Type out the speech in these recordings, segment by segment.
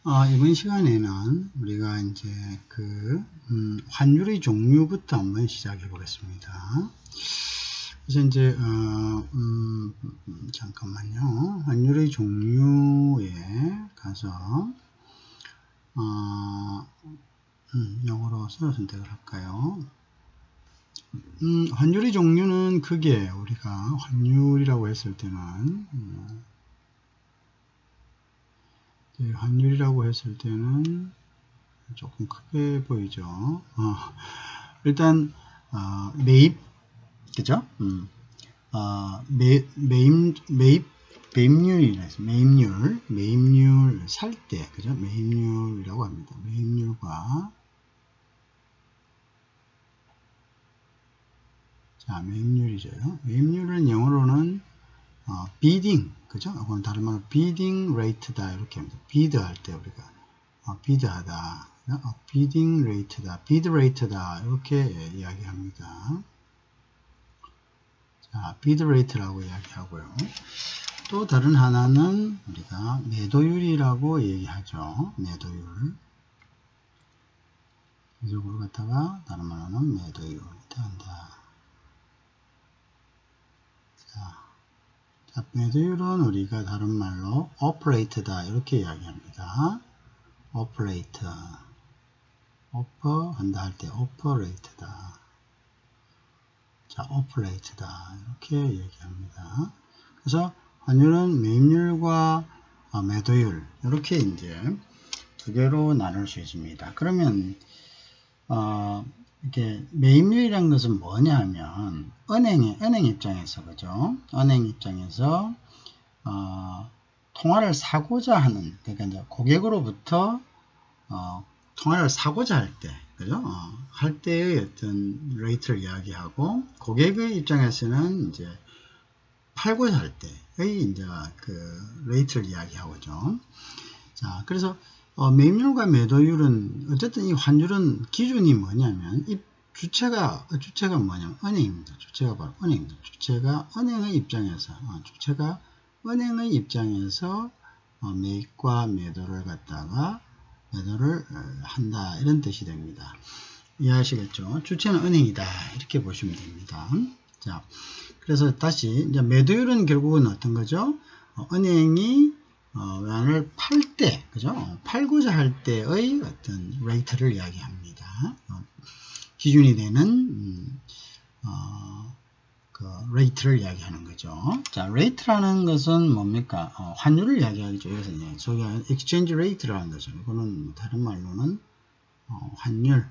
이번 시간에는 우리가 이제 환율의 종류부터 한번 시작해 보겠습니다. 그래서 이제, 잠깐만요. 환율의 종류에 가서, 영어로 선택을 할까요? 환율의 종류는 크게 우리가 환율이라고 했을 때는, 환율이라고 했을 때는 조금 크게 보이죠. 일단 매입, 그죠? 매입률 살 때, 그죠? 매입률이라고 합니다. 매입률과 매입률이죠. 매입률은 영어로는 bidding, 그죠? 이건 다른 말로 bidding rate다 이렇게 합니다. bid 할 때 우리가 bid하다, bidding rate다, bid rate다 이렇게 이야기합니다. 자, bid rate라고 이야기하고요. 또 다른 하나는 우리가 매도율이라고 얘기하죠. 매도율. 이쪽으로 갔다가 다른 말로는 매도율 한다. 자, 매도율은 우리가 다른 말로 operate다 이렇게 이야기합니다. operate, 한다 할 때 operate다. 자, operate다 이렇게 얘기합니다. 그래서 환율은 매입률과 매도율 이렇게 이제 두 개로 나눌 수 있습니다. 그러면 이렇게 매입률이라는 것은 뭐냐 하면 은행 입장에서, 그죠? 은행 입장에서 통화를 사고자 하는, 그러니까 이제 고객으로부터 통화를 사고자 할 때, 그죠? 할 때의 어떤 레이트를 이야기하고, 고객의 입장에서는 이제 팔고자 할 때의 이제 레이트를 이야기하고죠. 자, 그래서 매입률과 매도율은 어쨌든 이 환율은 기준이 뭐냐면 이 주체가 뭐냐면 은행입니다. 주체가 바로 은행입니다. 주체가 은행의 입장에서 매입과 매도를 갖다가 매도를 한다 이런 뜻이 됩니다. 이해하시겠죠? 주체는 은행이다 이렇게 보시면 됩니다. 자, 그래서 다시 이제 매도율은 결국은 어떤 거죠? 은행이 원을 팔 때, 그죠? 팔고자 할 때의 어떤 레이트를 이야기합니다. 기준이 되는 레이트를 이야기하는 거죠. 자, 레이트라는 것은 뭡니까? 환율을 이야기하죠. 이것은 소위 exchange rate라는 거죠. 이거는 다른 말로는 환율.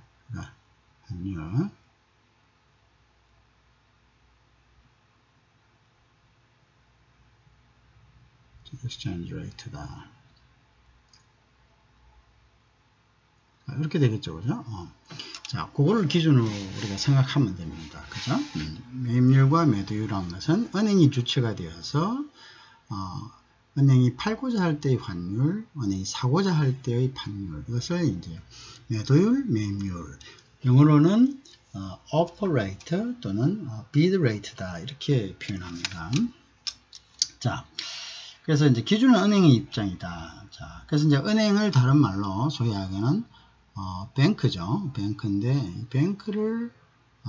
exchange rate다. 이렇게 되겠죠, 그죠? 자, 그거를 기준으로 우리가 생각하면 됩니다. 그죠? 매입률과 매도율이라는 것은 은행이 주체가 되어서, 은행이 팔고자 할 때의 환율, 은행이 사고자 할 때의 환율, 이것을 이제 매도율, 매입률, 영어로는 offer rate 또는 bid rate다 이렇게 표현합니다. 자, 그래서 이제 기준은 은행의 입장이다. 자, 그래서 이제 은행을 다른 말로 소위하기는 뱅크죠. 뱅크인데 뱅크를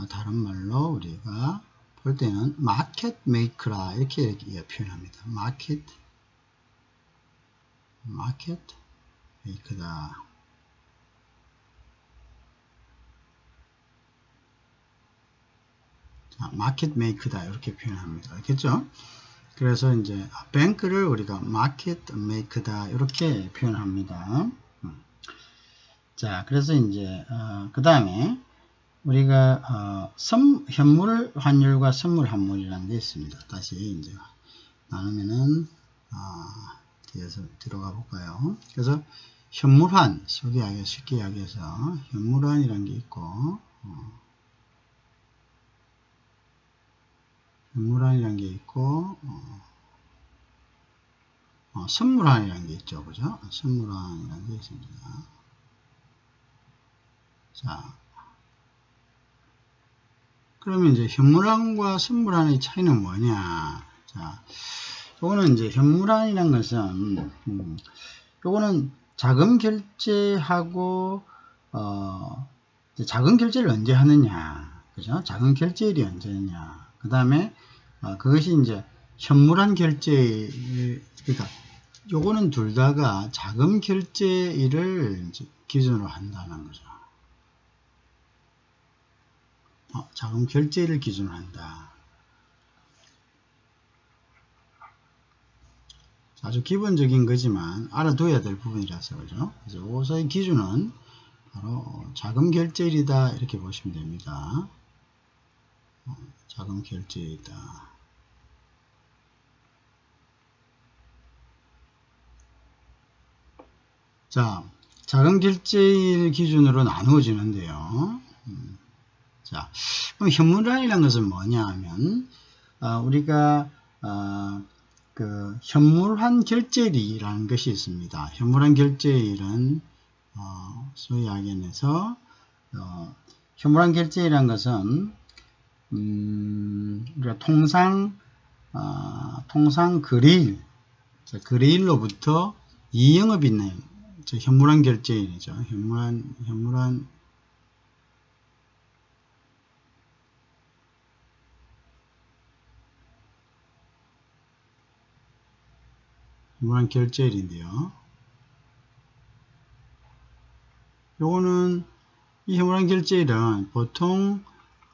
다른 말로 우리가 볼 때는 마켓 메이커라 이렇게 표현합니다. 마켓 메이커다. 자, 마켓 메이커다 이렇게 표현합니다. 알겠죠? 그래서 이제 뱅크를 우리가 마켓 메이커다 이렇게 표현합니다. 자, 그래서 이제 그 다음에 우리가 현물 환율과 선물 환율이라는 게 있습니다. 다시 이제 나누면은 뒤에서 들어가 볼까요? 그래서 현물환, 쉽게 이야기해서 현물환이라는 게 있고 현물환이라는 게 있고 선물환이라는 게 있죠, 그죠? 선물환이라는 게 있습니다. 자, 그러면 이제 현물환과 선물환의 차이는 뭐냐? 자, 요거는 이제 현물환이라는 것은 요거는 자금 결제하고 자금 결제를 언제 하느냐, 그죠? 자금 결제일이 언제냐. 그 다음에 그것이 이제 현물한 결제, 그러니까 요거는 둘 다가 자금 결제일을 기준으로 한다는 거죠. 자금 결제일을 기준으로 한다. 아주 기본적인 거지만 알아둬야 될 부분이라서, 그죠? 그래서 요것의 기준은 바로 자금 결제일이다, 이렇게 보시면 됩니다. 자금 결제일이다. 자, 자금 결제일 기준으로 나누어지는데요. 자, 그럼 현물환이라는 것은 뭐냐 하면, 우리가 그 현물환 결제일이라는 것이 있습니다. 현물환 결제일은 소위 이야기해서 현물환 결제일이라는 것은 우리가 통상 거래일, 거래일로부터 2영업 이내, 현물환 결제일이죠. 현물환 결제일인데요. 요거는 이 현물환 결제일은 보통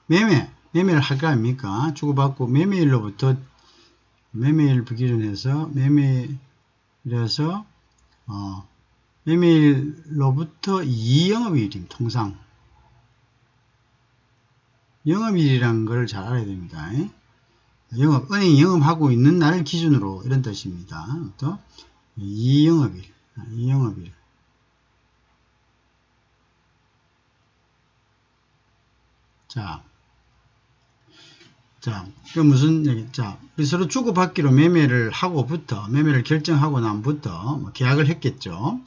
매매를 할 거 아닙니까? 주고받고 매매일로부터 매매일 기준해서 매매일로부터 2영업일입니다. 통상 영업일이라는 걸 잘 알아야 됩니다. 은행이 영업하고 있는 날 기준으로, 이런 뜻입니다. 또 2영업일. 자, 그 무슨, 서로 주고받기로 매매를 결정하고 난부터 계약을 했겠죠.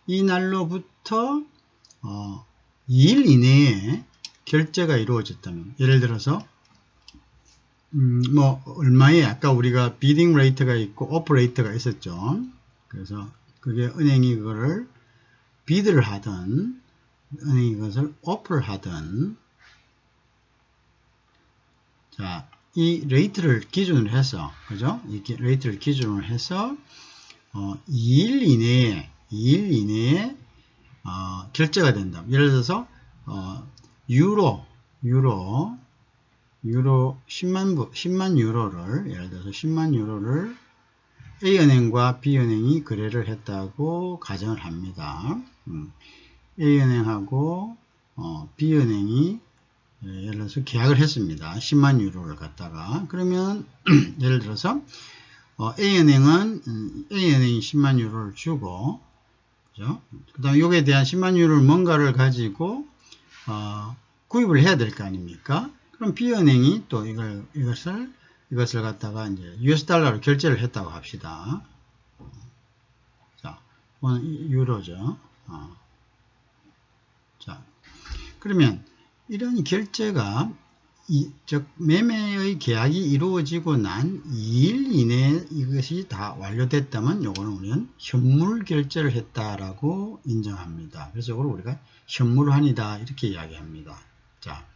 이 날로부터 2일 이내에 결제가 이루어졌다면, 예를 들어서 얼마에, 아까 우리가 비딩 레이트가 있고 오프 레이트가 있었죠. 그래서 그게 은행이 그거를 비드를 하든 은행이 그것을 오프를 하든, 자, 이 레이트를 기준으로 해서, 그죠? 이 레이트를 기준으로 해서 2일 이내에 결제가 된다. 예를 들어서 유로 10만 유로를, 예를 들어서 10만 유로를 A은행과 B은행이 거래를 했다고 가정을 합니다. A은행하고 B은행이 예를 들어서 계약을 했습니다. 10만 유로를 갖다가. 그러면 예를 들어서 A은행이 10만 유로를 주고, 그죠? 그 다음에 여기에 대한 10만 유로를 뭔가를 가지고 구입을 해야 될 거 아닙니까? 그럼 B은행이 또 이것을 갖다가 이제 US 달러로 결제를 했다고 합시다. 자, 이건 유로죠. 자, 그러면 이런 결제가, 즉 매매의 계약이 이루어지고 난 2일 이내에 이것이 다 완료됐다면 요거는 우리는 현물 결제를 했다라고 인정합니다. 그래서 이걸 우리가 현물환이다, 이렇게 이야기합니다. 자,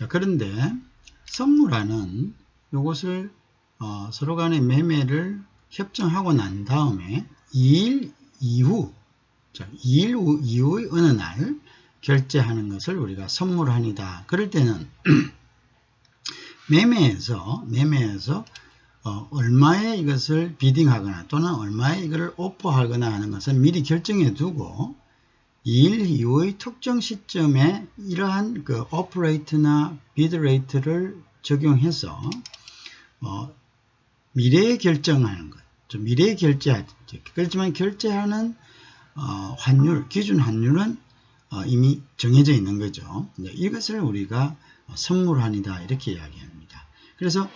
그런데 선물환은 요것을 서로 간의 매매를 협정하고 난 다음에 2일 이후, 2일 이후의 어느 날 결제하는 것을 우리가 선물환이다. 그럴 때는 매매에서 얼마에 이것을 비딩하거나 또는 얼마에 이걸 오퍼하거나 하는 것은 미리 결정해 두고 2일 이후의 특정 시점에 이러한 그 오퍼레이트나 비드레이트를 적용해서 미래에 결정하는 것, 미래에 결제하죠. 그렇지만 결제하는 환율, 기준 환율은 이미 정해져 있는 거죠. 이것을 우리가 선물환이다, 이렇게 이야기합니다. 그래서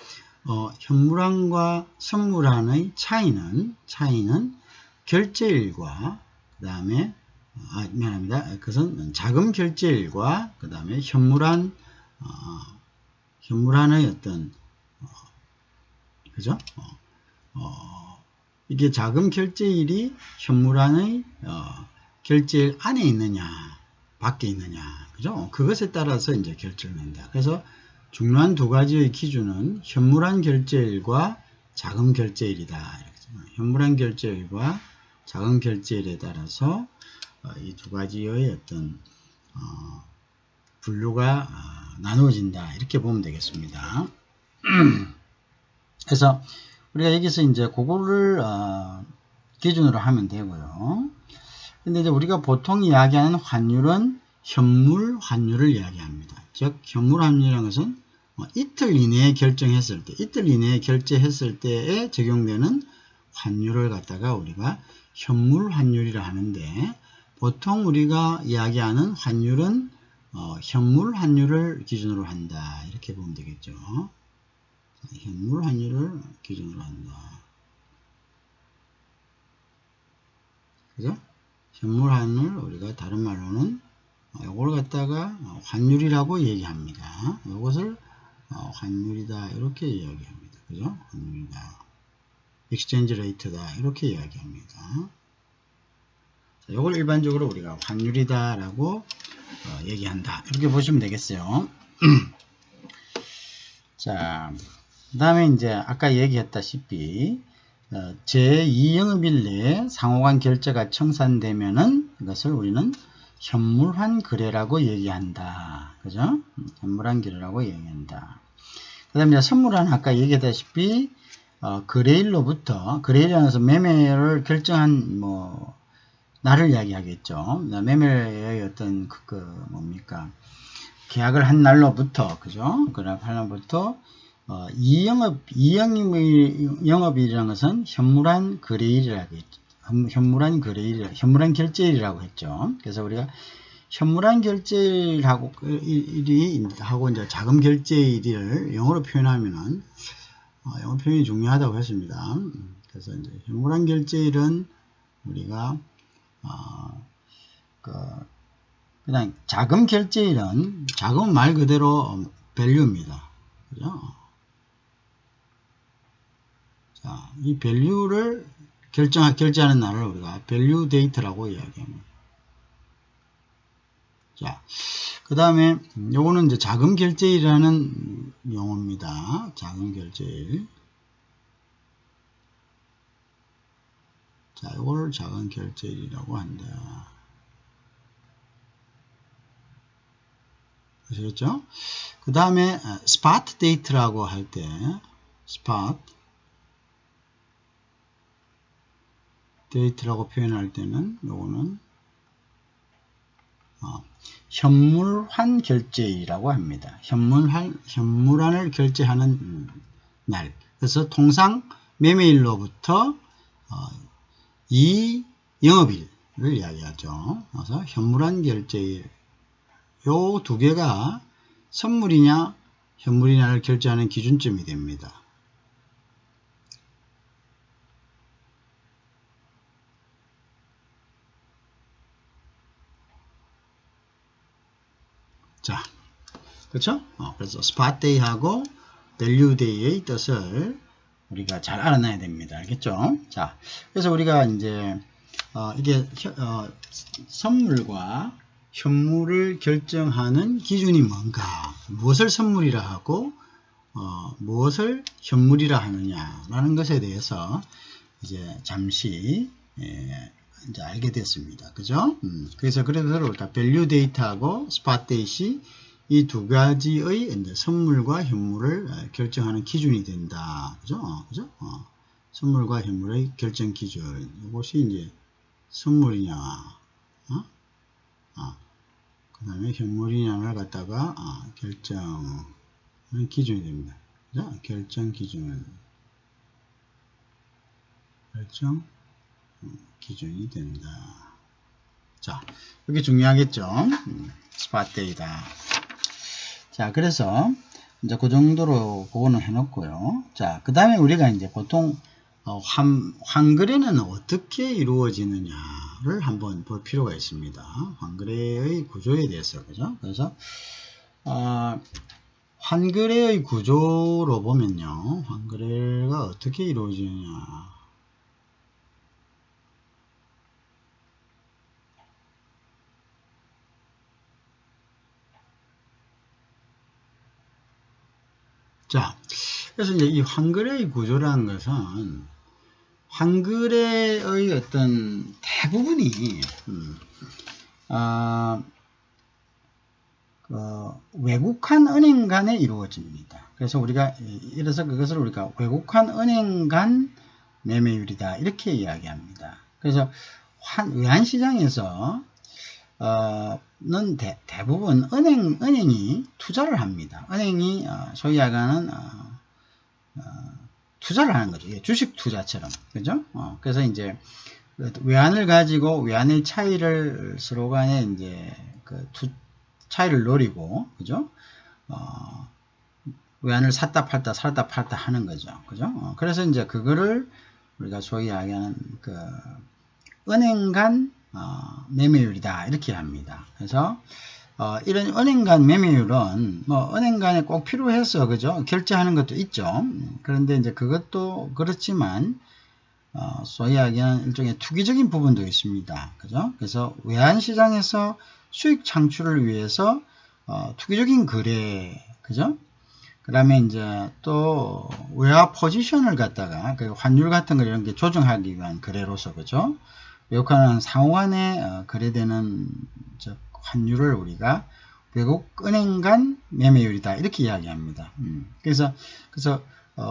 현물환과 선물환의 차이는 결제일과 그 다음에 그것은 자금 결제일과 그 다음에 현물환의 어떤 그죠? 이게 자금 결제일이 현물안의 결제일 안에 있느냐, 밖에 있느냐, 그죠? 그것에 따라서 이제 결정된다. 그래서 중요한 두 가지의 기준은 현물안 결제일과 자금 결제일이다. 현물안 결제일과 자금 결제일에 따라서 이 두 가지의 어떤 분류가 나누어진다. 이렇게 보면 되겠습니다. 그래서 우리가 여기서 이제 그거를 기준으로 하면 되고요. 근데 이제 우리가 보통 이야기하는 환율은 현물 환율을 이야기합니다. 즉 현물 환율이라는 것은 이틀 이내에 결정했을 때, 이틀 이내에 결제했을 때에 적용되는 환율을 갖다가 우리가 현물 환율이라 하는데, 보통 우리가 이야기하는 환율은 현물 환율을 기준으로 한다. 이렇게 보면 되겠죠. 현물 환율을 기준으로 한다. 그죠? 현물 환율을 우리가 다른 말로는 이걸 갖다가 환율이라고 얘기합니다. 이것을 환율이다 이렇게 이야기합니다. 그죠? 환율이다. 익스체인지 레이트다 이렇게 이야기합니다. 이걸 일반적으로 우리가 환율이다라고 얘기한다. 이렇게 보시면 되겠어요. 자, 그 다음에 이제 아까 얘기했다시피 제2영업일 내에 상호간 결제가 청산되면은 이것을 우리는 현물환 거래라고 얘기한다. 그죠? 현물환 거래라고 얘기한다. 그 다음에 선물환 아까 얘기했다시피 거래일로부터, 거래일이라는 것은 매매를 결정한 날을 이야기하겠죠. 매매의 어떤 뭡니까? 계약을 한 날로부터, 그죠? 계약한 날로부터 이영업일이라는 것은 현물환 거래일이라고 했죠. 현물환 거래일, 현물환 결제일이라고 했죠. 그래서 우리가 현물환 결제일하고 이제 자금 결제일을 영어로 표현하면은 영어 표현이 중요하다고 했습니다. 그래서 이제 현물환 결제일은 우리가 그냥 자금 결제일은 자금 말 그대로 밸류입니다. 그죠? 자, 이 밸류를 결제하는 날을 우리가 밸류 데이트라고 이야기합니다. 자, 그 다음에 요거는 이제 자금 결제일이라는 용어입니다. 자금 결제일. 자, 이걸 자금 결제일이라고 한다. 아시겠죠? 그 다음에 스팟 데이트라고 할 때 스팟 데이트라고 표현할 때는 요거는 현물환 결제일이라고 합니다. 현물환을 결제하는 날. 그래서 통상 매매일로부터 이 영업일을 이야기하죠. 그래서 현물환 결제일. 요 두 개가 선물이냐 현물이냐를 결제하는 기준점이 됩니다. 자, 그렇죠? 그래서 스팟 데이하고 밸류 데이의 뜻을 우리가 잘 알아놔야 됩니다. 알겠죠? 자, 그래서 우리가 이제 이게 선물과 현물을 결정하는 기준이 뭔가, 무엇을 선물이라 하고 무엇을 현물이라 하느냐라는 것에 대해서 이제 잠시 이제 알게 됐습니다. 그죠? 그래서 우리가 밸류 데이트하고 스팟 데이트 이 두 가지의 이제 선물과 현물을 결정하는 기준이 된다. 그죠? 그죠? 선물과 현물의 결정 기준. 이것이 이제 선물이냐, 그 다음에 현물이냐를 갖다가 결정하는 기준이 됩니다. 그죠? 결정 기준. 결정 기준이 된다. 자, 이게 중요하겠죠? 스팟 데이다. 자, 그래서 이제 그 정도로 그거는 해놓고요. 자, 그 다음에 우리가 이제 보통 환거래는 어떻게 이루어지느냐를 한번 볼 필요가 있습니다. 환거래의 구조에 대해서, 그죠? 그래서 환거래의 구조로 보면요, 환거래가 어떻게 이루어지느냐. 자, 그래서 이제 이 환거래의 구조라는 것은 환거래의 어떤 대부분이 외국한 은행 간에 이루어집니다. 그래서 우리가 이래서 그것을 우리가 외국한 은행 간 매매율이다 이렇게 이야기합니다. 그래서 외환시장에서 는 대부분 은행이 투자를 합니다. 은행이 소위 말하는 투자를 하는 거죠. 주식 투자처럼. 그죠? 그래서 이제 외환을 가지고 외환의 차이를 서로 간에 이제 그 차이를 노리고, 그죠? 외환을 샀다 팔다 하는 거죠. 그죠? 그래서 이제 그거를 우리가 소위 이야기하는 그 은행 간 매매율이다 이렇게 합니다. 그래서 이런 은행 간 매매율은 뭐 은행 간에 꼭 필요해서 그죠 결제하는 것도 있죠. 그런데 이제 그것도 그렇지만 소위 이야기하는 일종의 투기적인 부분도 있습니다. 그죠? 그래서 외환시장에서 수익 창출을 위해서 투기적인 거래, 그죠? 그 다음에 이제 또 외화 포지션을 갖다가 그 환율 같은 거 이런 게 조정하기 위한 거래로서, 그죠? 외국화는 상호간에 거래되는 환율을 우리가 외국 은행 간 매매율이다 이렇게 이야기합니다. 그래서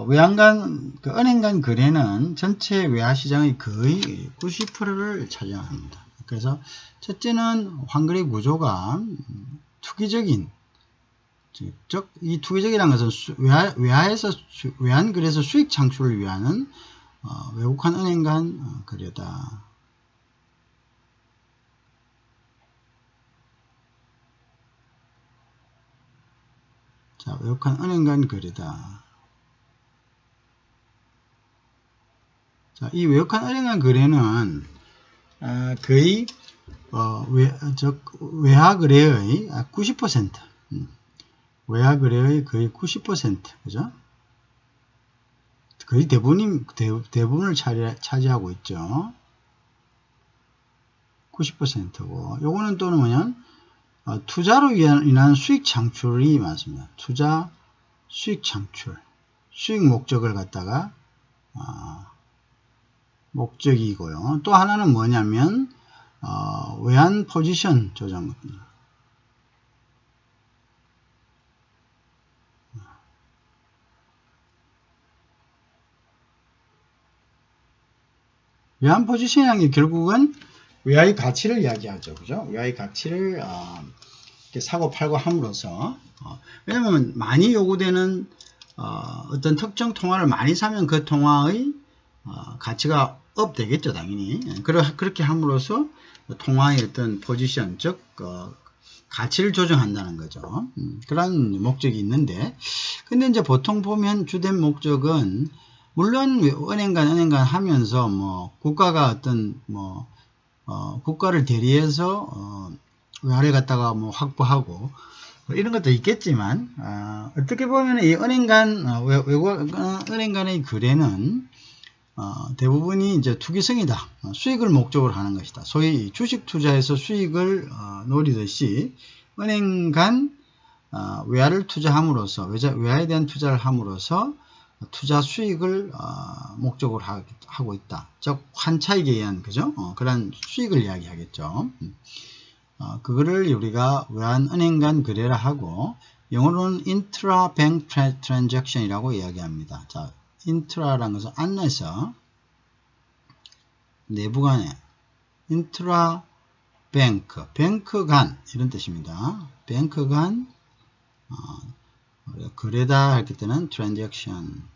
외환 간 그 은행 간 거래는 전체 외화 시장의 거의 90%를 차지합니다. 그래서 첫째는 환거래 구조가 투기적인, 즉 이 투기적이라는 것은 외환 거래에서 수익 창출을 위한 외국한 은행 간 거래다. 자, 외국한 은행 간 거래다. 자, 이 외국한 은행 간 거래는 거의 외화 거래의 90%, 외화 거래의 거의 90%, 그죠? 거의 대부분을 차지하고 있죠. 90%고, 요거는 또는 뭐냐면 투자로 인한 수익 창출이 많습니다. 투자, 수익 창출, 수익 목적을 갖다가 목적이고요. 또 하나는 뭐냐면 외환 포지션 조정. 외환 포지션이라는 게 결국은 외화의 가치를 이야기하죠. 그죠? 외화의 가치를 이렇게 사고 팔고 함으로써 왜냐면 많이 요구되는 어떤 특정 통화를 많이 사면 그 통화의 가치가 업 되겠죠, 당연히. 그렇게 함으로써 통화의 어떤 포지션, 즉 가치를 조정한다는 거죠. 그런 목적이 있는데, 근데 이제 보통 보면 주된 목적은 물론 은행 간 하면서 뭐 국가가 어떤 뭐 국가를 대리해서 외화를 갖다가 뭐 확보하고 뭐 이런 것도 있겠지만 어떻게 보면 이 은행 간 외국 은행 간의 거래는 대부분이 이제 투기성이다. 수익을 목적으로 하는 것이다. 소위 주식 투자에서 수익을 노리듯이 은행 간 외화를 투자함으로써 외화에 대한 투자를 함으로써 투자 수익을 목적으로 하고 있다. 즉 환차익에 의한 그죠? 그런 수익을 이야기하겠죠. 그거를 우리가 외환 은행 간 거래라 하고 영어로는 intra-bank transaction이라고 이야기합니다. 자, 인트라라는 것은 안에서 내부 간에 인트라 뱅크 간 이런 뜻입니다. 뱅크 간 거래다 할 때는 트랜잭션.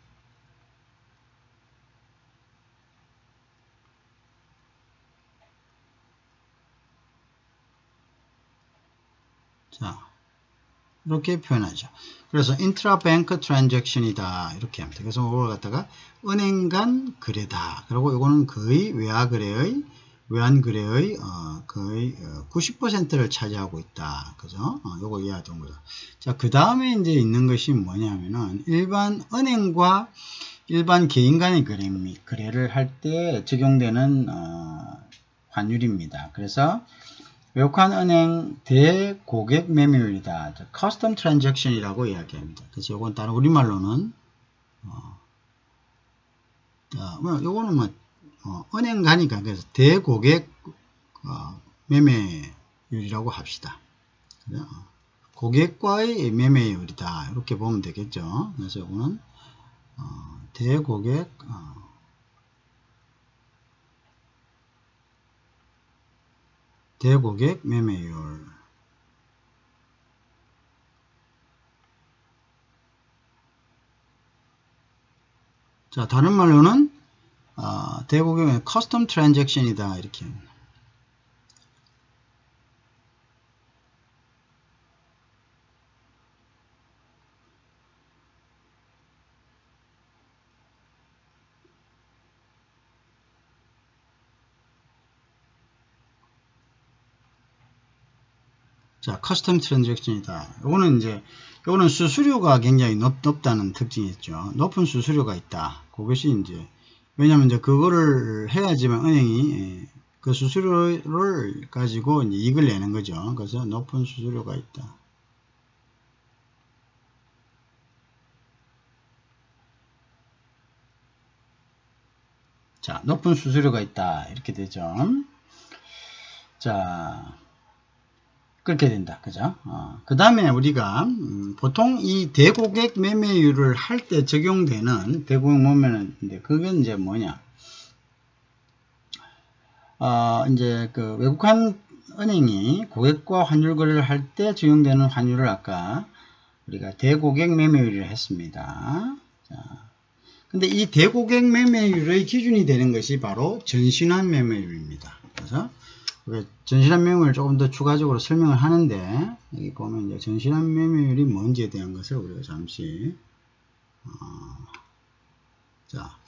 자, 이렇게 표현하죠. 그래서 인트라뱅크 트랜잭션이다 이렇게 합니다. 그래서 이걸 갖다가 은행 간 거래다. 그리고 이거는 거의 외환 거래의 거의 90%를 차지하고 있다. 그죠? 요거 이해하던 거죠. 자, 그 다음에 이제 있는 것이 뭐냐면은 일반 은행과 일반 개인 간의 거래를 할 때 적용되는 환율입니다. 그래서 외국환 은행 대고객 매매율이다. 커스텀 트랜잭션이라고 이야기합니다. 그래서 이건 다른 우리말로는 요거는 은행 가니까 그래서 대고객 매매율이라고 합시다. 고객과의 매매율이다. 이렇게 보면 되겠죠. 그래서 이거는 대고객 매매율. 자, 다른 말로는 대고객의 커스텀 트랜잭션이다. 이렇게. 자, 커스텀 트랜잭션이다. 요거는 수수료가 굉장히 높다는 특징이 있죠. 높은 수수료가 있다. 그것이 이제, 왜냐면 이제 그거를 해야지만 은행이 그 수수료를 가지고 이제 이익을 내는 거죠. 그래서 높은 수수료가 있다. 자, 높은 수수료가 있다. 이렇게 되죠. 자, 그렇게 된다. 그죠? 그 다음에 우리가, 보통 이 대고객 매매율을 할 때 적용되는 대고객 매매는, 그게 이제 뭐냐. 이제 그 외국한 은행이 고객과 환율 거래를 할 때 적용되는 환율을 아까 우리가 대고객 매매율을 했습니다. 자, 근데 이 대고객 매매율의 기준이 되는 것이 바로 전신환 매매율입니다. 그래서 전신환 매매율을 조금 더 추가적으로 설명을 하는데, 여기 보면 이제 전신환 매매율이 뭔지에 대한 것을 우리가 잠시 자,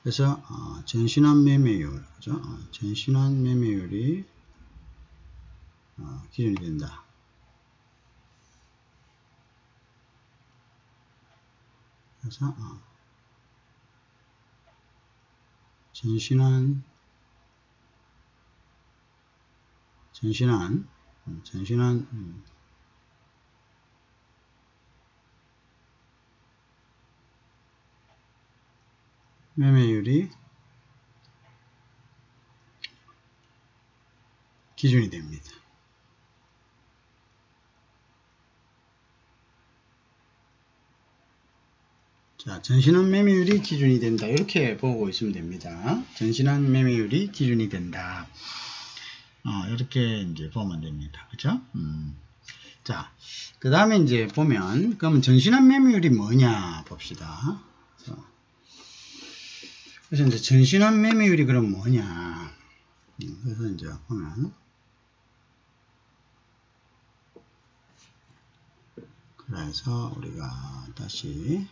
그래서 전신환 매매율, 그죠? 전신환 매매율이 기준이 된다. 그래서 전신환 매매율이 기준이 됩니다. 자, 전신환 매매율이 기준이 된다. 이렇게 보고 있으면 됩니다. 전신환 매매율이 기준이 된다. 이렇게 이제 보면 됩니다. 그죠? 자, 그 다음에 이제 보면, 그럼 전신환 매매율이 뭐냐 봅시다. 그래서 이제 전신환 매매율이 그럼 뭐냐. 그래서 이제 보면, 그래서 우리가 다시,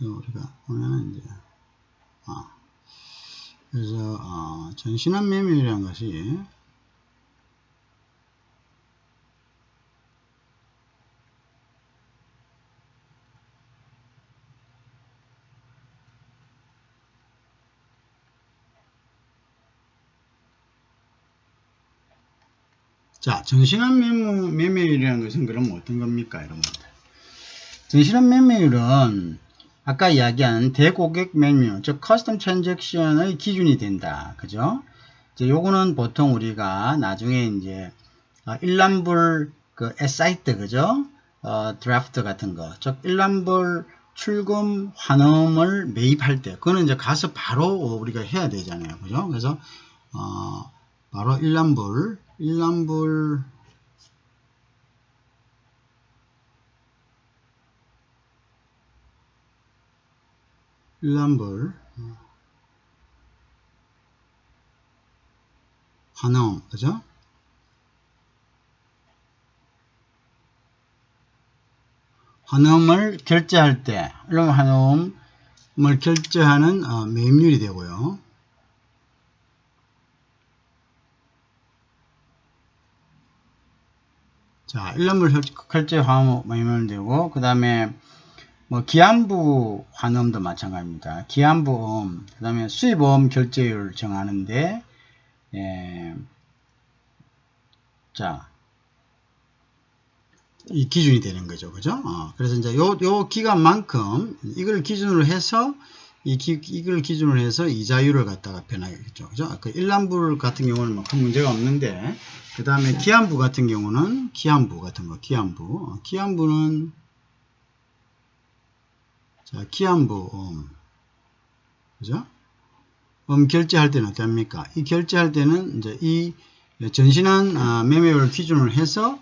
우리가 보면 이제, 그래서 전신환 매매율이라는 것이 자, 전신환 매매율이라는 것은 그럼 어떤 겁니까, 여러분들? 전신환 매매율은 아까 이야기한 대고객 매매율, 즉 커스텀 트랜잭션의 기준이 된다. 그죠? 이제 요거는 보통 우리가 나중에 이제 일람불 그 에사이트, 그죠? 드래프트 같은 거, 즉 일람불 출금 환음을 매입할 때, 그거는 이제 가서 바로 우리가 해야 되잖아요. 그죠? 그래서 바로 일람불 환음, 그죠? 환음을 결제할 때, 이런 환음을 결제하는 매입률이 되고요. 자, 일람불 결제 환음 매입률 되고, 그 다음에 뭐 기한부 환음도 마찬가지입니다. 기한부음, 그 다음에 수입보험 결제율 정하는데, 자, 이 기준이 되는 거죠. 그죠? 그래서 이제 요 기간만큼 이걸 기준으로 해서 이걸 기준으로 해서 이자율을 갖다가 변하겠죠. 그죠? 그 일람부 같은 경우는 뭐 큰 문제가 없는데, 그 다음에 기한부 같은 경우는 기한부 같은 거, 기한부는 자, 기한부 그죠? 결제할 때는 어떻습니까? 이 결제할 때는 이제 이 전신한 매매율을 기준으로 해서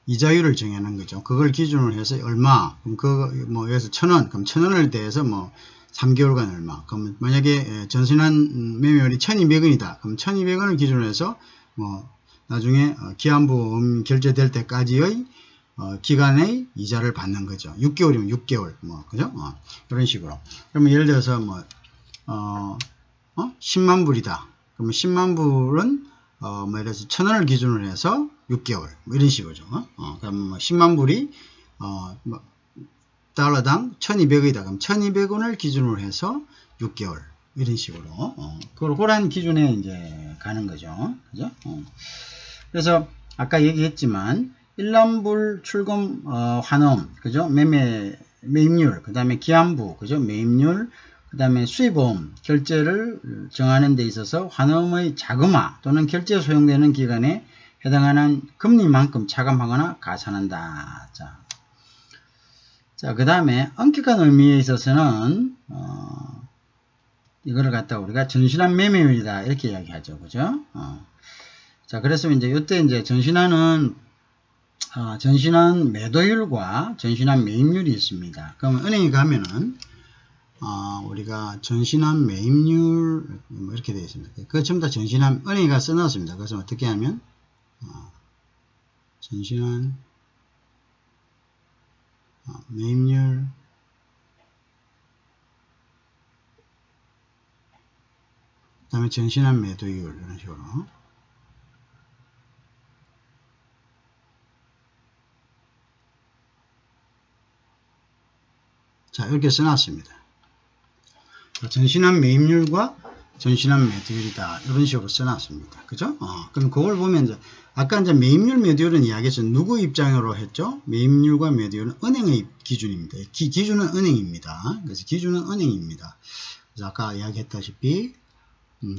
이자율을 정하는 거죠. 그걸 기준으로 해서 얼마, 그럼 뭐 여기서 1,000원, 그럼 1,000원을 대해서 뭐 3개월간 얼마. 그럼 만약에 전신한 매매율이 1,200원이다. 그럼 1,200원을 기준으로 해서 뭐 나중에 기한부 결제될 때까지의 기간의 이자를 받는 거죠. 6개월이면 6개월, 뭐 그죠? 이런 식으로. 그러면 예를 들어서 뭐 10만 불이다. 그러면 10만 불은 뭐 예를 들어서 1,000원을 기준으로 해서 6개월 뭐 이런 식으로죠. 그럼 뭐 10만 불이 뭐 달러당 1,200원이다. 그럼 1,200원을 기준으로 해서 6개월 이런 식으로 그런 기준에 이제 가는 거죠. 그죠? 그래서 아까 얘기했지만 일람불 출금 환음, 그죠? 매입률, 그 다음에 기한부, 그죠? 매입률, 그 다음에 수입보험 결제를 정하는 데 있어서 환음의 자금화 또는 결제에 소용되는 기간에 해당하는 금리만큼 차감하거나 가산한다. 자, 그 다음에 엄격한 의미에 있어서는 이거를 갖다가 우리가 전신한 매매율이다 이렇게 이야기하죠. 그죠? 자, 그래서 이제 이때 이제 전신한 매도율과 전신한 매입률이 있습니다. 그러면 은행에 가면은 우리가 전신한 매입률 뭐 이렇게 되어 있습니다. 그거 전부 다 전신한 은행에 가서 써놨습니다. 그래서 어떻게 하면 전신한 매입률 그 다음에 전신한 매도율 이런 식으로 자 이렇게 써놨습니다. 전신한 매입률과 전신한 매도율이다 이런 식으로 써놨습니다. 그죠? 그럼 그걸 보면 이제 아까 이제 매입률 매도율은 이야기했죠. 누구 입장으로 했죠? 매입률과 매도율은 은행의 기준입니다. 기준은 은행입니다. 그래서 기준은 은행입니다. 그래서 아까 이야기했다시피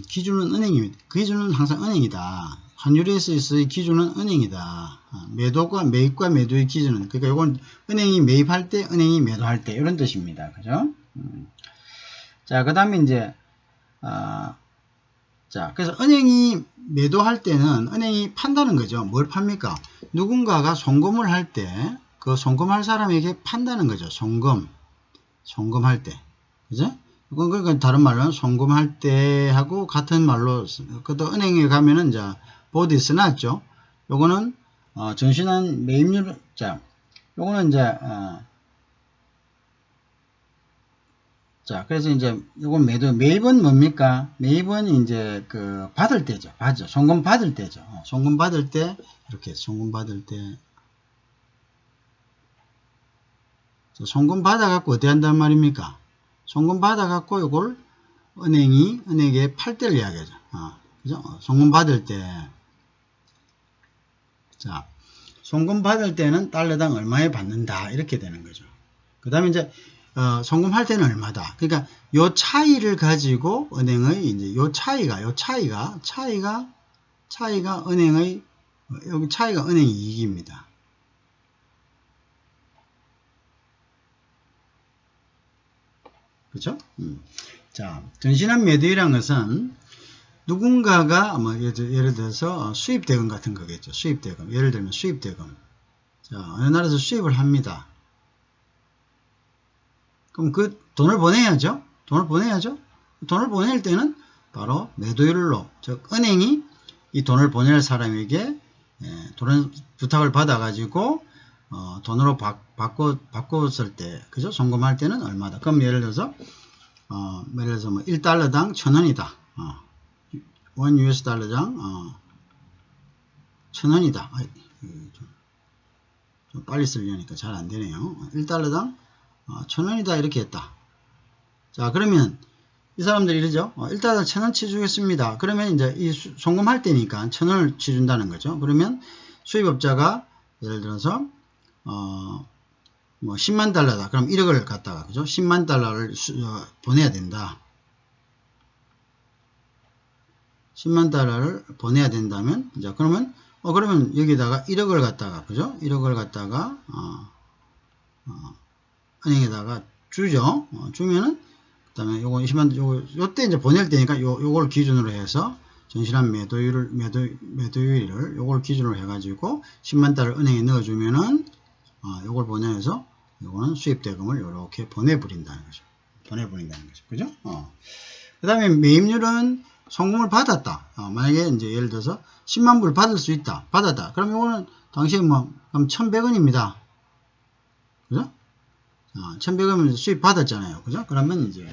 기준은 은행입니다. 기준은 항상 은행이다. 환율에서의 기준은 은행이다. 매입과 매도의 기준은 그러니까 이건 은행이 매입할 때, 은행이 매도할 때 이런 뜻입니다. 그죠? 자, 그 다음에 이제 자, 그래서 은행이 매도할 때는 은행이 판다는 거죠. 뭘 팝니까? 누군가가 송금을 할 때 그 송금할 사람에게 판다는 거죠. 송금할 때. 그죠? 그러니까 다른 말로는 송금할 때 하고 같은 말로 그것도 은행에 가면은 이제 보드에 써놨죠. 요거는 전신한 매입률 자, 요거는 이제 자, 그래서 이제 요건 매입은 뭡니까? 매입은 이제 그 받을 때죠. 맞죠? 송금 받을 때죠. 송금 받을 때 이렇게 송금 받을 때 송금 받아갖고 어떻게 한단 말입니까? 송금 받아갖고 요걸 은행에 팔 때를 이야기하죠. 그죠? 송금 받을 때. 자, 송금 받을 때는 달러당 얼마에 받는다. 이렇게 되는 거죠. 그 다음에 이제, 송금할 때는 얼마다. 그러니까 요 차이를 가지고 은행의 이제 요 차이가 은행의, 여기 차이가 은행 이익입니다. 그죠? 자, 전신한 매도율이란 것은 누군가가 뭐 예를 들어서 수입대금 같은 거겠죠. 수입대금. 예를 들면 수입대금. 자, 어느 나라에서 수입을 합니다. 그럼 그 돈을 보내야죠. 돈을 보낼 때는 바로 매도율로, 즉 은행이 이 돈을 보낼 사람에게 돈을 부탁을 받아가지고 돈으로 바꿨을 때, 그죠? 송금할 때는 얼마다. 그럼 예를 들어서 뭐 1달러당 1,000원이다. 1 US 달러당 1,000원이다. 좀 빨리 쓰려니까 잘 안 되네요. 1달러당 1,000원이다 이렇게 했다. 자, 그러면 이 사람들이 이러죠. 일단 1,000원 치주겠습니다. 그러면 이제 이 송금할 때니까 1,000원을 치준다는 거죠. 그러면 수입업자가 예를 들어서 뭐 10만 달러다. 그럼 1억을 갖다가 그죠? 10만 달러를 보내야 된다. 10만 달러를 보내야 된다면 이제 그러면 여기다가 1억을 갖다가 그죠? 1억을 갖다가 은행에다가 주죠. 주면은 그다음에 요거 20만 요때 이제 보낼 때니까 요걸 기준으로 해서 전신한 매도율을 요걸 기준으로 해 가지고 10만 달러 은행에 넣어 주면은 요걸 보내서 요거는 수입 대금을 요렇게 보내버린다는 거죠. 그죠? 그다음에 매입률은 송금을 받았다. 만약에 이제 예를 들어서 10만 불 받을 수 있다. 받았다. 그럼 요거는 당시에 그럼 1,100원입니다. 그죠? 1,100원을 수입 받았잖아요. 그죠? 그러면 이제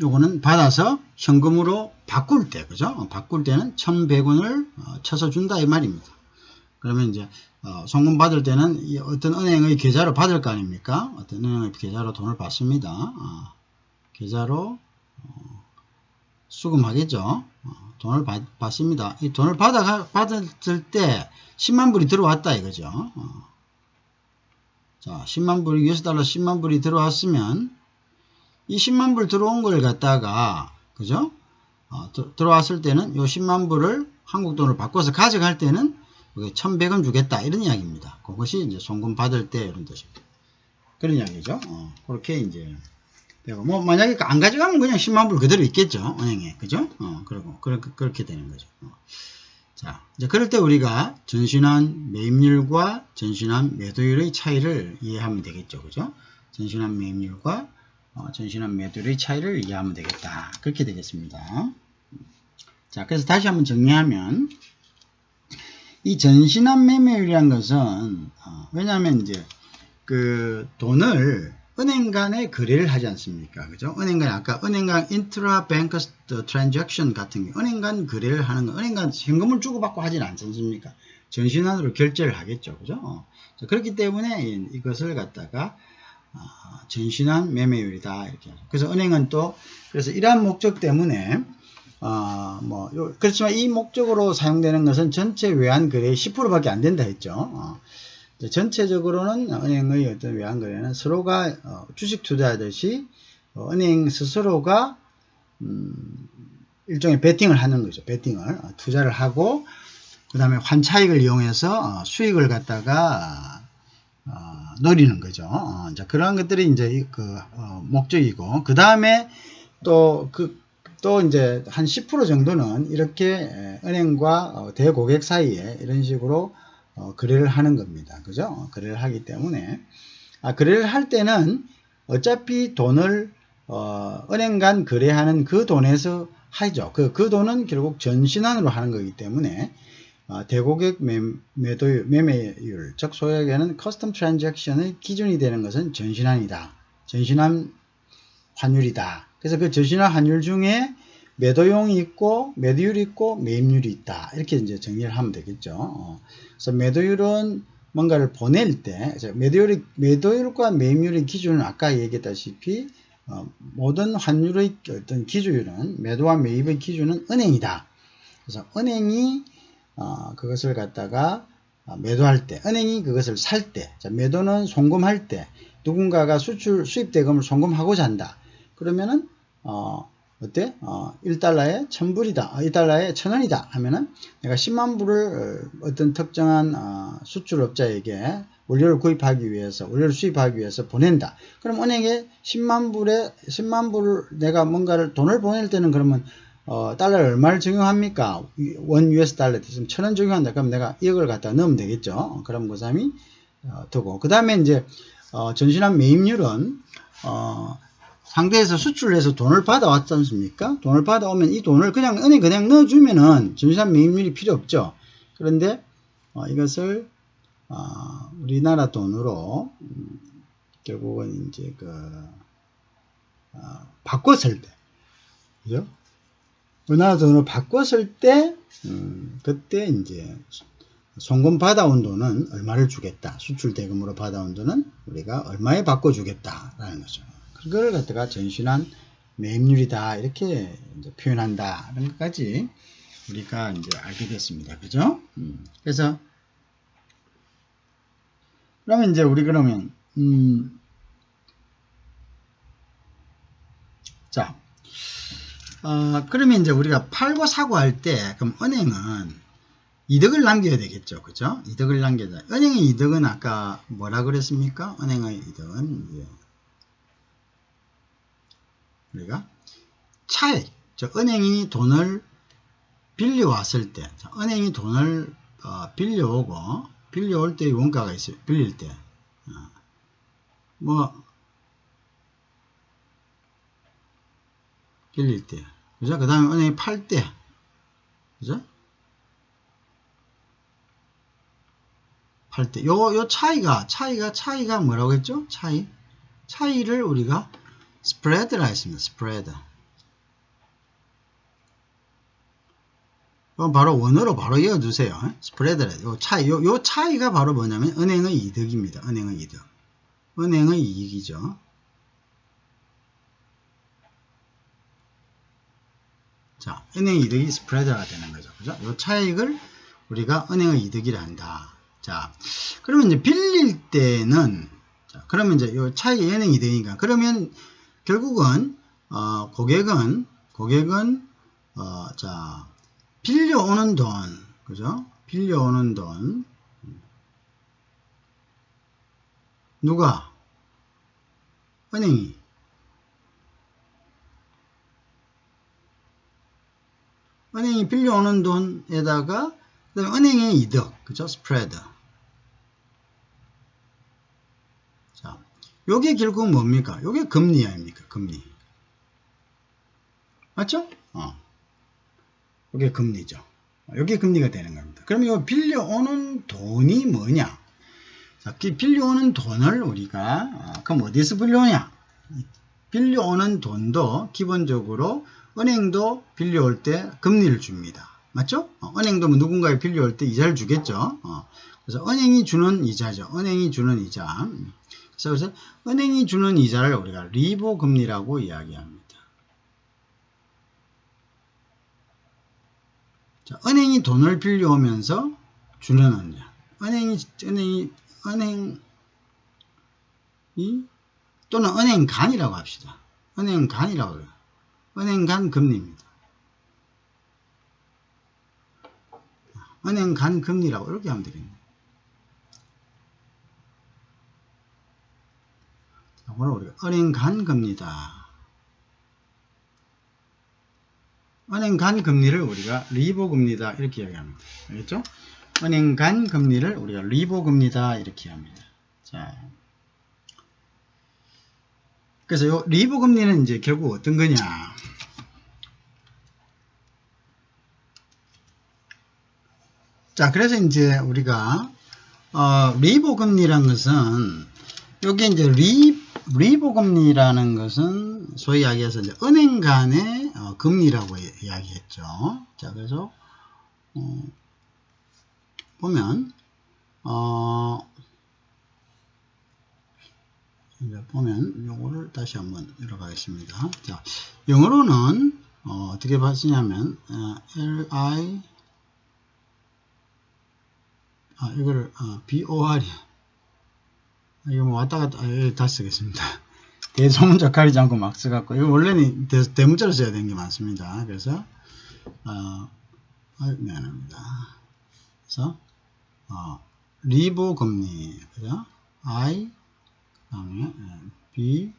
요거는 받아서 현금으로 바꿀 때, 그죠? 바꿀 때는 1,100원을 쳐서 준다 이 말입니다. 그러면 이제 송금 받을 때는 어떤 은행의 계좌로 받을 거 아닙니까? 어떤 은행의 계좌로 돈을 받습니다. 계좌로 수금하겠죠. 돈을 받습니다. 이 돈을 받았을 때 10만 불이 들어왔다 이거죠. 자, 10만 불이 $10 10만 불이 들어왔으면 이 10만 불 들어온 걸 갖다가 그죠? 들어왔을 때는 요 10만 불을 한국 돈으로 바꿔서 가져갈 때는 1,100원 주겠다 이런 이야기입니다. 그것이 이제 송금 받을 때 이런 뜻입니다. 그런 이야기죠. 그렇게 이제 되고 뭐 만약에 안 가져가면 그냥 10만 불 그대로 있겠죠. 은행에. 그죠? 그리고 그렇게 되는 거죠. 자, 이제 그럴 때 우리가 전신한 매입률과 전신한 매도율의 차이를 이해하면 되겠죠. 그죠? 전신한 매입률과 전신한 매도율의 차이를 이해하면 되겠다. 그렇게 되겠습니다. 자, 그래서 다시 한번 정리하면 이 전신한 매매율이란 것은 왜냐하면 이제 그 돈을 은행 간에 거래를 하지 않습니까? 그죠? 은행 간 아까 은행 간 인트라 뱅크 트랜잭션 같은 게 은행 간 거래를 하는 거 은행 간 현금을 주고받고 하진 않지 않습니까? 전신한으로 결제를 하겠죠. 그죠? 그렇기 때문에 이것을 갖다가 전신한 매매율이다 이렇게. 그래서 은행은 또 그래서 이러한 목적 때문에 그렇지만 이 목적으로 사용되는 것은 전체 외환 거래의 10%밖에 안 된다 했죠. 전체적으로는 은행의 어떤 외환 거래는 서로가 주식 투자하듯이 은행 스스로가 일종의 베팅을 하는 거죠. 베팅을 투자를 하고 그 다음에 환차익을 이용해서 수익을 갖다가 노리는 거죠. 그러한 것들이 이제 목적이고 그 다음에 또 이제 한 10% 정도는 이렇게 은행과 대고객 사이에 이런 식으로 거래를 하는 겁니다. 그죠? 거래를 하기 때문에 거래를 할 때는 어차피 돈을 은행 간 거래하는 그 돈에서 하죠. 그 돈은 결국 전신한으로 하는 거기 때문에 대고객 매매율, 즉 소위 얘기하는 커스텀 트랜잭션의 기준이 되는 것은 전신한이다. 전신한 환율이다. 그래서 그 전신한 환율 중에 매도용이 있고 매도율이 있고 매입률이 있다. 이렇게 이제 정리를 하면 되겠죠. 그래서 매도율은 뭔가를 보낼 때 매도율과 매입률의 기준은 아까 얘기했다시피 모든 환율의 어떤 기준은 매도와 매입의 기준은 은행이다. 그래서 은행이 그것을 갖다가 매도할 때, 은행이 그것을 살 때, 매도는 송금할 때, 누군가가 수입 대금을 송금하고자 한다. 그러면은 어때? 1달러에 1,000불이다. 1달러에 1,000원이다. 하면은 내가 10만 불을 어떤 특정한 수출업자에게 원료를 구입하기 위해서, 원료를 수입하기 위해서 보낸다. 그럼 은행에 10만 불을 내가 뭔가를 돈을 보낼 때는 그러면 달러를 얼마를 적용합니까? 원 US 달러에 있으면 1,000원 적용한다. 그럼 내가 2억을 갖다 넣으면 되겠죠. 그럼 그 사람이 두고. 그 다음에 이제 전신한 매입률은 상대에서 수출을 해서 돈을 받아왔지 않습니까? 돈을 받아오면 이 돈을 그냥 은행에 그냥 넣어주면은 전신한 매입률이 필요 없죠. 그런데 이것을 우리나라 돈으로 결국은 이제 바꿨을 때, 그죠? 우리나라 돈으로 바꿨을 때 그때 이제 송금 받아온 돈은 얼마를 주겠다. 수출 대금으로 받아온 돈은 우리가 얼마에 바꿔주겠다라는 거죠. 그걸 갖다가 전신한 매입률이다. 이렇게 이제 표현한다. 이런 것까지 우리가 이제 알게 됐습니다. 그죠? 그래서 그러면 이제 우리 그러면 자, 그러면 이제 우리가 팔고 사고 할 때 그럼 은행은 이득을 남겨야 되겠죠. 그죠? 이득을 남겨야 돼. 은행의 이득은 아까 뭐라 그랬습니까? 은행의 이득은 이제 우리가 차익, 은행이 돈을 빌려왔을 때, 은행이 돈을 빌려올 때 원가가 있어요. 빌릴 때. 빌릴 때. 그죠? 그 다음에 은행이 팔 때. 그죠? 팔 때. 요 차이가 뭐라고 했죠? 차이를 우리가 스프레드라 했습니다. 스프레드. 그럼 바로 원어로 바로 이어주세요. 스프레드라. 요 차이가 바로 뭐냐면 은행의 이득입니다. 은행의 이득. 은행의 이익이죠. 자, 은행 이득이 스프레드가 되는 거죠. 그죠? 요 차익을 우리가 은행의 이득이라 한다. 자, 그러면 이제 빌릴 때는, 자, 그러면 이제 요 차익이 은행 이득이니까, 그러면 결국은, 고객은, 자, 빌려오는 돈, 그죠? 빌려오는 돈, 누가? 은행이. 은행이 빌려오는 돈에다가 그다음에 은행의 이득, 그죠? 스프레드. 자, 요게 결국 뭡니까? 요게 금리 아닙니까? 금리. 맞죠? 요게 금리죠. 요게 금리가 되는 겁니다. 그럼 요 빌려오는 돈이 뭐냐? 자, 빌려오는 돈을 우리가 그럼 어디서 빌려오냐? 빌려오는 돈도 기본적으로 은행도 빌려올 때 금리를 줍니다. 맞죠? 은행도 누군가에 빌려올 때 이자를 주겠죠. 그래서 은행이 주는 이자죠. 은행이 주는 이자. 그래서 은행이 주는 이자를 우리가 리보 금리라고 이야기합니다. 자, 은행이 돈을 빌려오면서 주는 이자. 은행이 또는 은행간이라고 합시다. 은행간이라고 해요. 은행간 금리입니다. 은행간 금리라고 이렇게 하면 되겠네요. 이걸 우리가 은행간 금리다. 은행간 금리를 우리가 리보 금리다 이렇게 이야기합니다. 알겠죠? 은행간 금리를 우리가 리보 금리다 이렇게 합니다. 자, 그래서 요 리보 금리는 이제 결국 어떤 거냐? 자, 그래서 이제 우리가 리보 금리라는 것은 요게 이제 리보 금리라는 것은 소위 이야기해서 이제 은행 간의 금리라고 이야기했죠. 자, 그래서 보면 요거를 다시 한번 열어가겠습니다. 자, 영어로는 어떻게 봤으냐면 li 이거를 BOR 이거 뭐 왔다 갔다 다 쓰겠습니다. 대소문자 가리지 않고 막 써갖고 이거 원래는 대문자로 써야 되는 게 많습니다. 그래서 미안합니다. 그래서 리보 금리 그죠? I 그다음에 B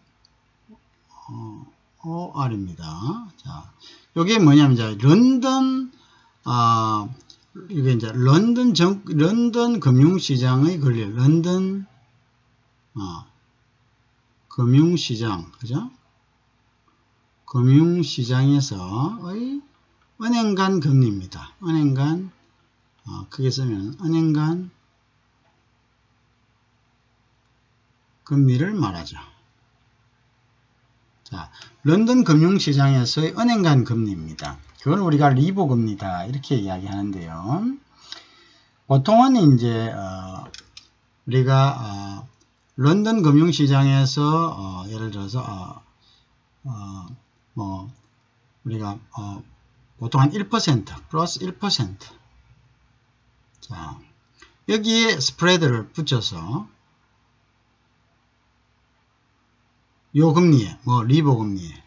OR입니다. 자, 요게 뭐냐면 이제 런던 이게 이제 런던 금융시장의 권리, 런던 금융시장, 그죠? 금융시장에서의 은행 간 금리입니다. 은행 간, 크게 쓰면 은행 간 금리를 말하죠. 자, 런던 금융시장에서의 은행 간 금리입니다. 그걸 우리가 리보 금리다 이렇게 이야기하는데요. 보통은 이제 우리가 런던 금융시장에서 예를 들어서 뭐 우리가 보통 한 1% 플러스 1%. 자, 여기에 스프레드를 붙여서 요 금리에 뭐 리버 금리에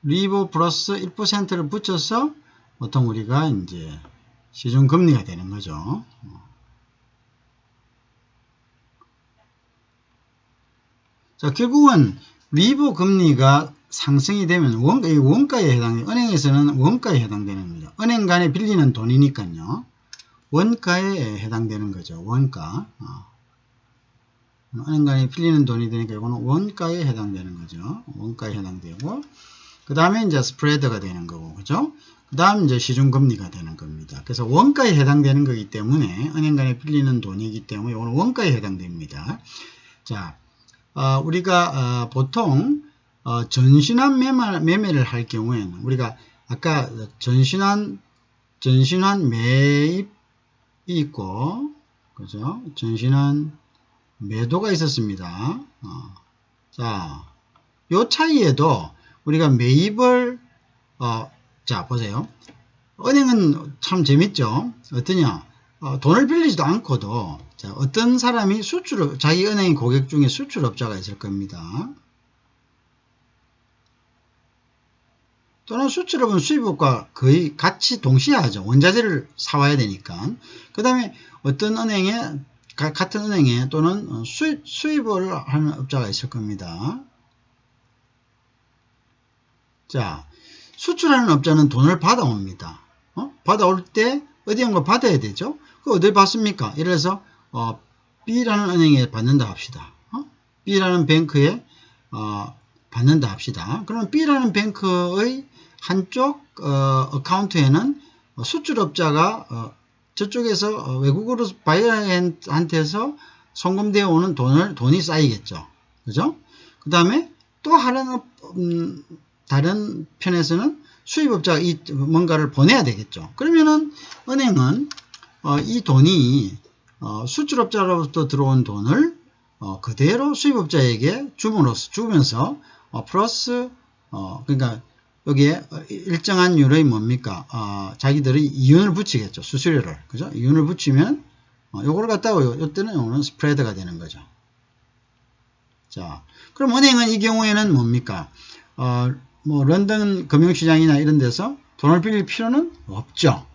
리버 플러스 1%를 붙여서 보통 우리가 이제 시중 금리가 되는 거죠. 자, 결국은 리버 금리가 상승이 되면 원가에 해당돼요. 은행에서는 원가에 해당되는 겁니다. 은행 간에 빌리는 돈이니까요. 원가에 해당되는 거죠. 원가. 은행 간에 빌리는 돈이 되니까 이거는 원가에 해당되는 거죠. 원가에 해당되고, 그 다음에 이제 스프레드가 되는 거고, 그죠? 그 다음 이제 시중금리가 되는 겁니다. 그래서 원가에 해당되는 거기 때문에, 은행 간에 빌리는 돈이기 때문에 이거는 원가에 해당됩니다. 자, 우리가 보통 전신환 매매를 할 경우에는 우리가 아까 전신환 매입이 있고, 그죠? 전신환 매도가 있었습니다. 자, 요 차이에도 우리가 매입을 자 보세요. 은행은 참 재밌죠. 어떠냐? 돈을 빌리지도 않고도 자, 어떤 사람이 자기 은행 고객 중에 수출업자가 있을 겁니다. 또는 수출업은 수입업과 거의 같이 동시에 하죠. 원자재를 사와야 되니까. 그 다음에 어떤 은행에 같은 은행에 또는 수입을 하는 업자가 있을 겁니다. 자, 수출하는 업자는 돈을 받아옵니다. 받아올 때 어디한가 받아야 되죠. 그 어딜 받습니까? 예를 들어서 B라는 은행에 받는다 합시다. B라는 뱅크에 받는다 합시다. 그러면 B라는 뱅크의 한쪽 어카운트에는 수출업자가 저쪽에서 외국으로 바이어한테서 송금되어 오는 돈이 쌓이겠죠. 그죠? 그 다음에 또 다른 편에서는 수입업자가 뭔가를 보내야 되겠죠. 그러면은 은행은 이 돈이 수출업자로부터 들어온 돈을 그대로 수입업자에게 주면서 플러스 그러니까 여기에 일정한 율의 뭡니까? 자기들이 이윤을 붙이겠죠. 수수료를. 그죠? 이윤을 붙이면 요걸 갖다가 요때는 요거는 스프레드가 되는 거죠. 자, 그럼 은행은 이 경우에는 뭡니까? 뭐 런던 금융시장이나 이런 데서 돈을 빌릴 필요는 없죠.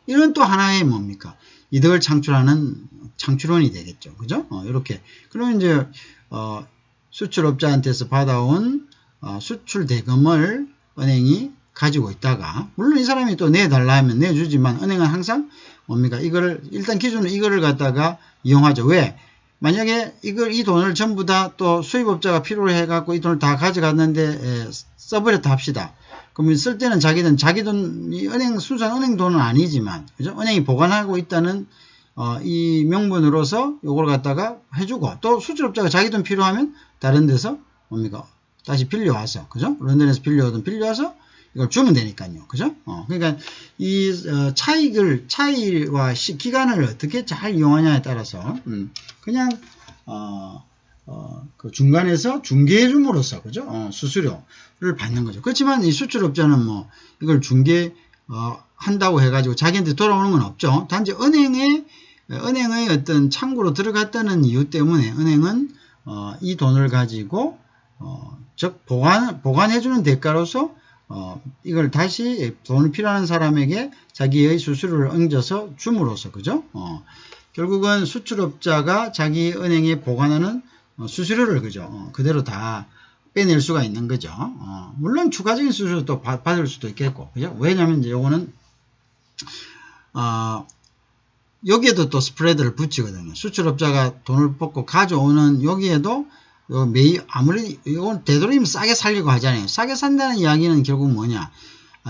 이런 또 하나의 뭡니까? 이득을 창출하는 창출원이 되겠죠. 그죠? 이렇게. 그러면 이제 수출업자한테서 받아온 수출 대금을 은행이 가지고 있다가, 물론 이 사람이 또 내달라 하면 내주지만 은행은 항상 뭡니까? 일단 기준으로 이거를 갖다가 이용하죠. 왜? 만약에 이 돈을 전부 다 또 수입업자가 필요로 해갖고 이 돈을 다 가져갔는데 써버렸다 합시다. 그러면 쓸 때는 자기 돈이 순수한 은행 돈은 아니지만, 그죠? 은행이 보관하고 있다는 이 명분으로서 요걸 갖다가 해주고, 또 수출업자가 자기 돈 필요하면 다른 데서 뭡니까? 다시 빌려와서, 그죠? 런던에서 빌려와서 이걸 주면 되니까요. 그죠? 그러니까 이 차이와 기간을 어떻게 잘 이용하냐에 따라서 그냥 그 중간에서 중개해 줌으로써, 그죠? 수수료를 받는 거죠. 그렇지만 이 수출업자는 뭐 이걸 한다고 해가지고 자기한테 돌아오는 건 없죠. 단지 은행의 어떤 창구로 들어갔다는 이유 때문에 은행은 이 돈을 가지고 즉 보관해주는 대가로서 이걸 다시 돈이 필요한 사람에게 자기의 수수료를 얹어서 줌으로써, 그죠? 결국은 수출업자가 자기 은행에 보관하는 수수료를, 그죠? 그대로 다 빼낼 수가 있는 거죠. 물론 추가적인 수수료도 받을 수도 있겠고, 그죠? 왜냐면 이제 요거는 여기에도 또 스프레드를 붙이거든요. 수출업자가 돈을 뽑고 가져오는 여기에도 아무리 이건 되도록이면 싸게 살려고 하잖아요. 싸게 산다는 이야기는 결국 뭐냐?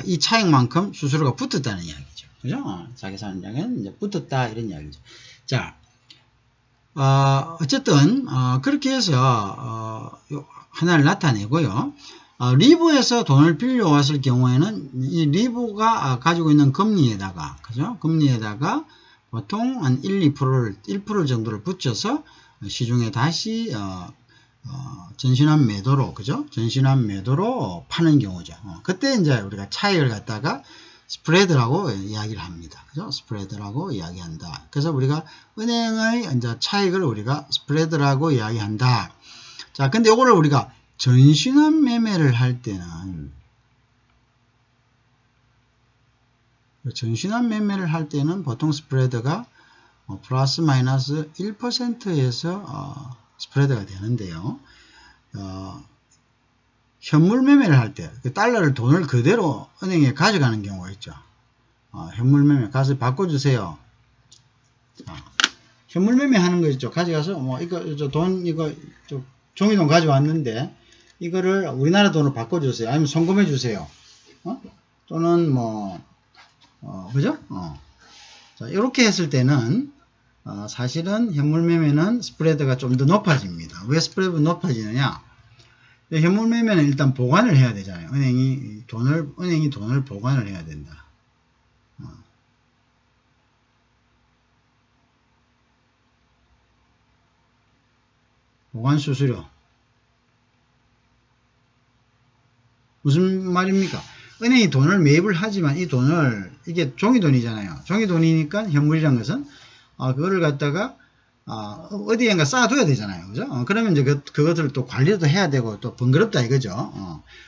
이 차익만큼 수수료가 붙었다는 이야기죠. 그죠? 싸게 사는 이야기는 이제 붙었다 이런 이야기죠. 자, 어쨌든 그렇게 해서 하나를 나타내고요. 리보에서 돈을 빌려왔을 경우에는 이 리보가 가지고 있는 금리에다가, 그죠? 금리에다가 보통 한 1% 정도를 붙여서 시중에 다시, 전신한 매도로, 그죠? 전신한 매도로 파는 경우죠. 그때 이제 우리가 차익을 갖다가 스프레드라고 이야기를 합니다. 그죠? 스프레드라고 이야기한다. 그래서 우리가 은행의 이제 차익을 우리가 스프레드라고 이야기한다. 자, 근데 이거를 우리가 전신한 매매를 할 때는, 보통 스프레드가 플러스 마이너스 1%에서 스프레드가 되는데요. 현물 매매를 할 때, 달러를 돈을 그대로 은행에 가져가는 경우가 있죠. 현물 매매 가서 바꿔주세요. 현물 매매 하는 거 있죠. 가져가서 이거 종이돈 가져왔는데 이거를 우리나라 돈으로 바꿔주세요. 아니면 송금해 주세요. 또는 그죠? 자, 이렇게 했을 때는 사실은 현물 매매는 스프레드가 좀 더 높아집니다. 왜 스프레드가 높아지느냐? 현물 매매는 일단 보관을 해야 되잖아요. 은행이 돈을 보관을 해야 된다. 보관 수수료. 무슨 말입니까? 은행이 돈을 매입을 하지만 이 돈을, 이게 종이돈이잖아요. 종이돈이니까 현물이란 것은 그거를 갖다가 어디엔가 쌓아둬야 되잖아요. 그죠? 그러면 이제 그것들을 또 관리도 해야 되고 또 번거롭다 이거죠.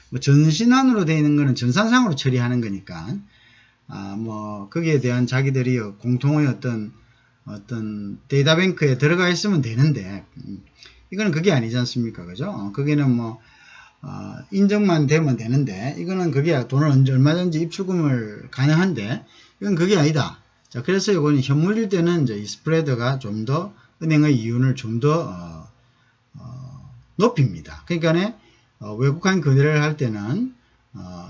뭐 전신한으로 되어 있는 거는 전산상으로 처리하는 거니까 거기에 대한 자기들이 공통의 어떤 데이터뱅크에 들어가 있으면 되는데 이거는 그게 아니지 않습니까? 그죠? 거기는 인정만 되면 되는데 이거는 그게 돈을 얼마든지 입출금을 가능한데 이건 그게 아니다. 자, 그래서 이거는 현물일 때는 이제 이 스프레드가 좀 더 은행의 이윤을 좀 더 높입니다. 그러니까 외국한 거래를 할 때는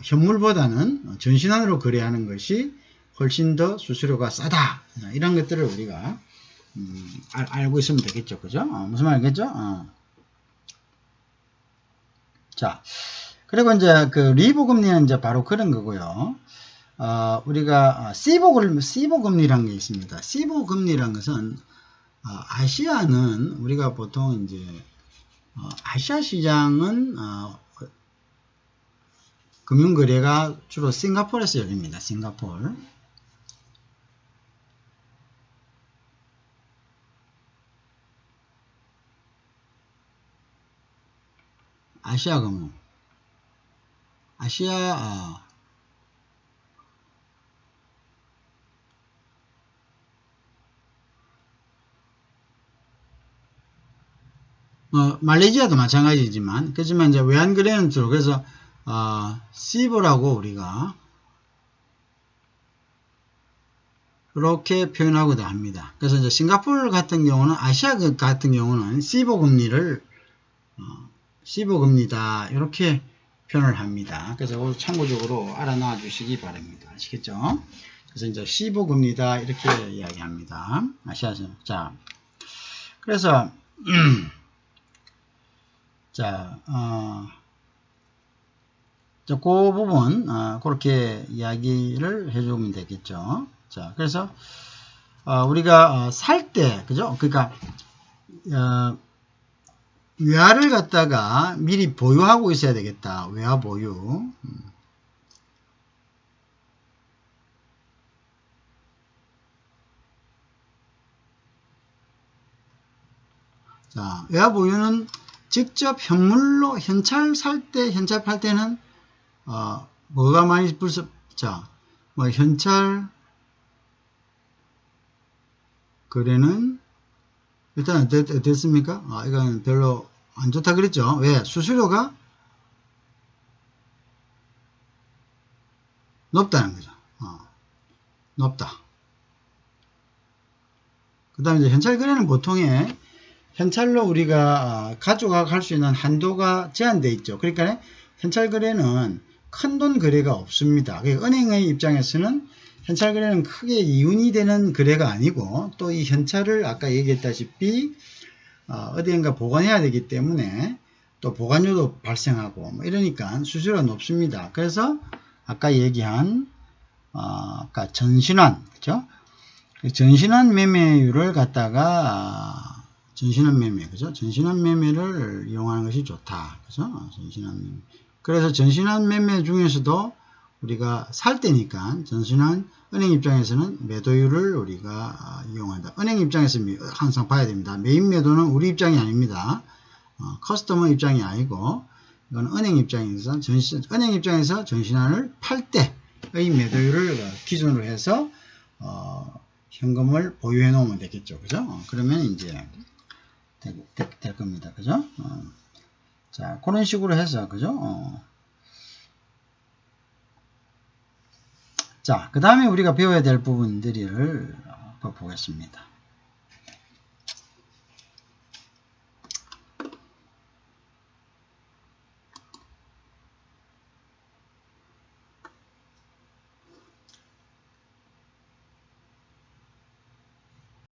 현물보다는 전신환으로 거래하는 것이 훨씬 더 수수료가 싸다. 이런 것들을 우리가 알고 있으면 되겠죠. 그죠? 무슨 말이겠죠? 자, 그리고 이제 그 리보 금리는 이제 바로 그런 거고요. 우리가 시보 금리라는 게 있습니다. 시보 금리라는 것은 아시아는 우리가 보통 이제 아시아 시장은 금융거래가 주로 싱가포르에서 열립니다. 싱가포르. 아시아 금융. 아시아 말레이시아도 마찬가지지만 그렇지만 이제 외환거래는 주로 그래서 시보라고 우리가 그렇게 표현하고도 합니다. 그래서 이제 싱가포르 같은 경우는 아시아 같은 경우는 시보 금리를 시보 금리다 이렇게 표현을 합니다. 그래서 참고적으로 알아놔 주시기 바랍니다. 아시겠죠? 그래서 이제 시보 금리다 이렇게 이야기합니다. 아시아죠. 자, 그래서 자, 그 부분 그렇게 이야기를 해주면 되겠죠. 자, 그래서 우리가 살 때, 그죠? 그러니까 외화를 갖다가 미리 보유하고 있어야 되겠다. 외화 보유. 자, 외화 보유는 직접 현물로 현찰 살 때, 현찰 팔 때는 뭐가 많이 자, 현찰 거래는 일단 어땠습니까? 이건 별로 안 좋다 그랬죠. 왜? 수수료가 높다는 거죠. 높다. 그 다음에 이제 현찰 거래는 보통에 현찰로 우리가 가져갈 수 있는 한도가 제한되어 있죠. 그러니까 현찰 거래는 큰돈 거래가 없습니다. 은행의 입장에서는 현찰 거래는 크게 이윤이 되는 거래가 아니고 또 이 현찰을 아까 얘기했다시피 어디엔가 보관해야 되기 때문에 또 보관료도 발생하고 뭐 이러니까 수수료가 높습니다. 그래서 아까 얘기한 아까 전신환, 그죠? 전신환 매매율을 갖다가 전신환 매매, 그죠? 전신환 매매를 이용하는 것이 좋다, 그죠? 전신환 매매. 그래서 전신환 매매 중에서도 우리가 살 때니까 전신환 은행 입장에서는 매도율을 우리가 이용한다. 은행 입장에서 항상 봐야 됩니다. 매입 매도는 우리 입장이 아닙니다. 커스터머 입장이 아니고 이건 은행 입장에서 은행 입장에서 전신환을 팔 때의 매도율을 기준으로 해서 현금을 보유해 놓으면 되겠죠. 그죠? 그러면 이제 될 겁니다. 그죠? 자, 그런 식으로 해서, 그죠? 자, 그 다음에 우리가 배워야 될 부분들을 보겠습니다.